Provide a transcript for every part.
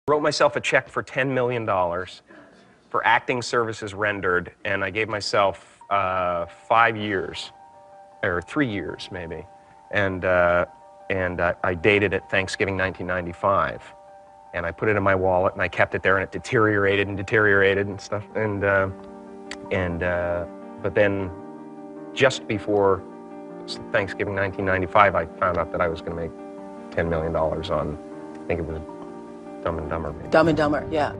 Wrote myself a check for $10 million for acting services rendered, and I gave myself 5 years, or 3 years maybe, and I dated it Thanksgiving 1995, and I put it in my wallet and I kept it there, and it deteriorated and stuff, but then just before Thanksgiving 1995, I found out that I was going to make $10 million on, I think it was Dumb and Dumber, maybe. Dumb and Dumber, yeah.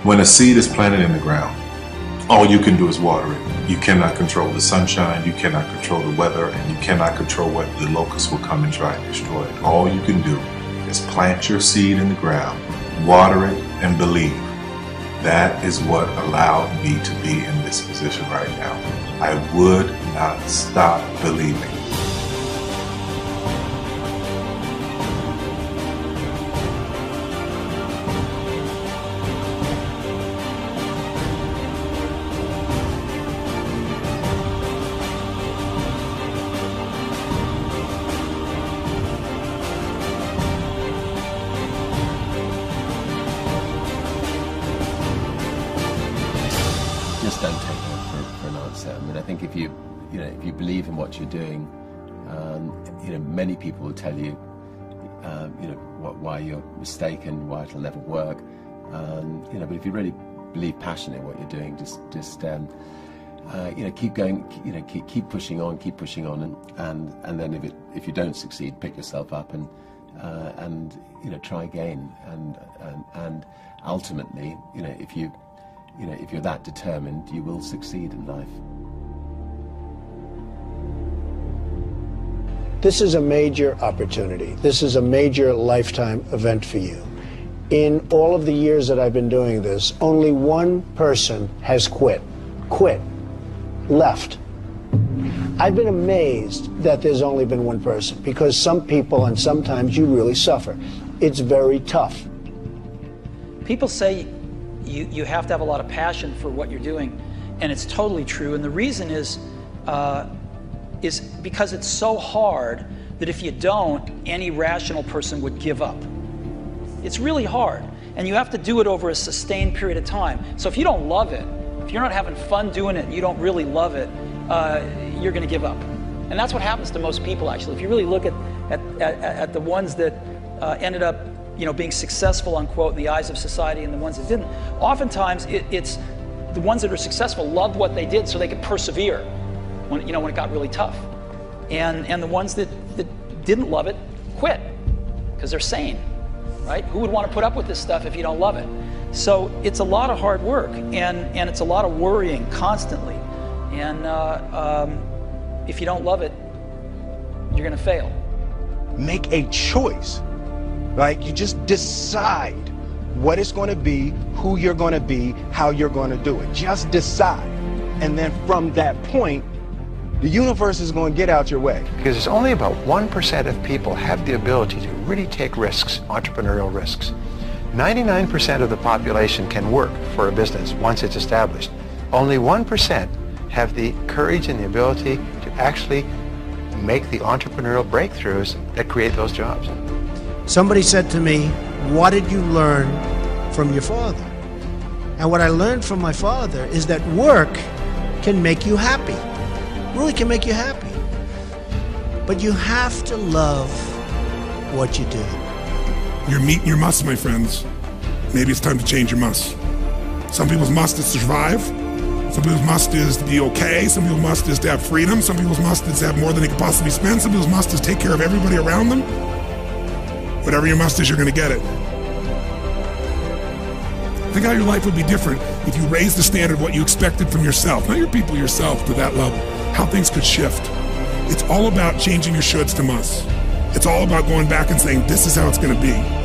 When a seed is planted in the ground, all you can do is water it. You cannot control the sunshine, you cannot control the weather, and you cannot control what the locusts will come and try and destroy it. All you can do is plant your seed in the ground, water it, and believe. That is what allowed me to be in this position right now. I would not stop believing. Just don't take no for an answer. I mean, I think if you believe in what you're doing, many people will tell you, why you're mistaken, why it'll never work. But if you really believe passionately in what you're doing, just keep going, keep pushing on, and then if you don't succeed, pick yourself up and try again, and ultimately, if you're that determined, you will succeed in life. This is a major opportunity. This is a major lifetime event for you. In all of the years that I've been doing this, only one person has quit, left. I've been amazed that there's only been one person, because some people, and sometimes you really suffer. It's very tough. People say you have to have a lot of passion for what you're doing, and it's totally true. And the reason is because it's so hard that if you don't, any rational person would give up. It's really hard, and you have to do it over a sustained period of time. So if you don't love it, if you're not having fun doing it, and you don't really love it, you're going to give up. And that's what happens to most people, actually. If you really look at the ones that ended up being successful, unquote, in the eyes of society, and the ones that didn't, oftentimes it's the ones that are successful loved what they did so they could persevere when it got really tough. And the ones that didn't love it quit because they're sane, right? Who would want to put up with this stuff if you don't love it? So it's a lot of hard work, and it's a lot of worrying constantly. And if you don't love it, you're going to fail. Make a choice. Right? You just decide what it's going to be, who you're going to be, how you're going to do it. Just decide. And then from that point, the universe is going to get out your way. Because it's only about 1% of people have the ability to really take risks, entrepreneurial risks. 99% of the population can work for a business once it's established. Only 1% have the courage and the ability to actually make the entrepreneurial breakthroughs that create those jobs. Somebody said to me, what did you learn from your father? And what I learned from my father is that work can make you happy. Really can make you happy. But you have to love what you do. You're meeting your must, my friends. Maybe it's time to change your must. Some people's must is survive. Some people's must is to be okay. Some people's must is to have freedom. Some people's must is to have more than they can possibly spend. Some people's must is take care of everybody around them. Whatever your must is, you're going to get it. Think how your life would be different if you raised the standard of what you expected from yourself, not your people, yourself, to that level. How things could shift. It's all about changing your shoulds to musts. It's all about going back and saying, this is how it's going to be.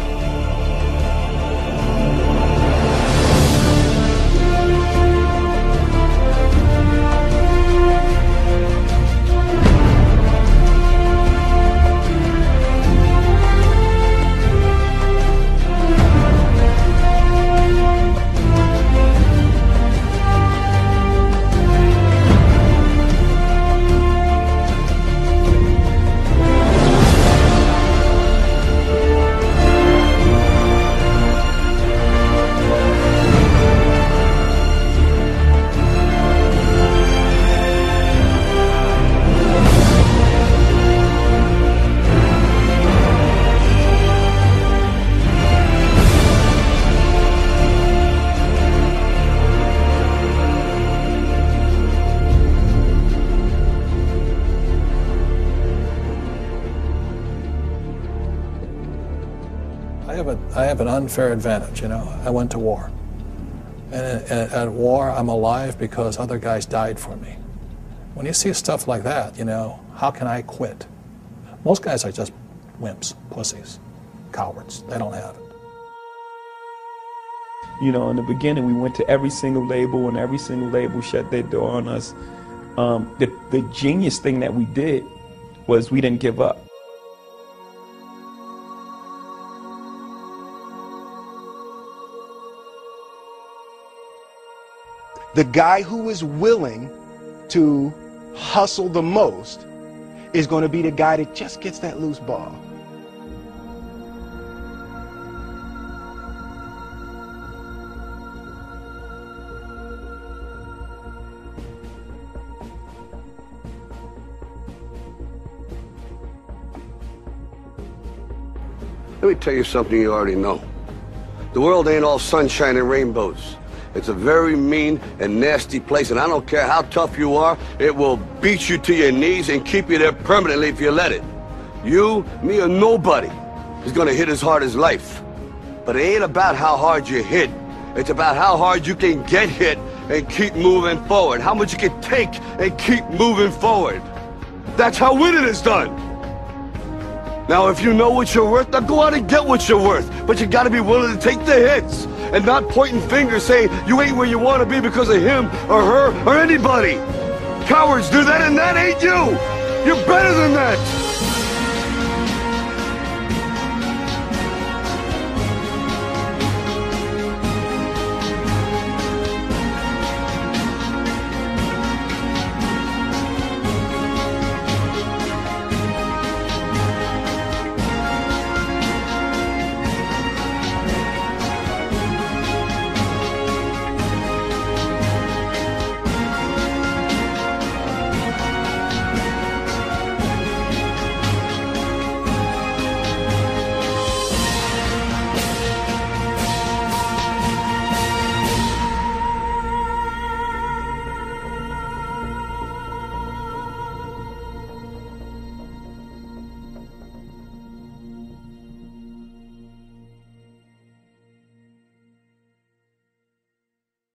I have an unfair advantage, you know. I went to war. And at war, I'm alive because other guys died for me. When you see stuff like that, you know, how can I quit? Most guys are just wimps, pussies, cowards. They don't have it. You know, in the beginning, we went to every single label, and every single label shut their door on us. The genius thing that we did was we didn't give up. The guy who is willing to hustle the most is going to be the guy that just gets that loose ball. Let me tell you something you already know. The world ain't all sunshine and rainbows. It's a very mean and nasty place, and I don't care how tough you are, it will beat you to your knees and keep you there permanently if you let it. You, me, or nobody is gonna hit as hard as life. But it ain't about how hard you hit. It's about how hard you can get hit and keep moving forward. How much you can take and keep moving forward. That's how winning is done. Now, if you know what you're worth, now go out and get what you're worth. But you gotta be willing to take the hits and not pointing fingers saying you ain't where you want to be because of him or her or anybody. Cowards do that, and that ain't you. You're better than that.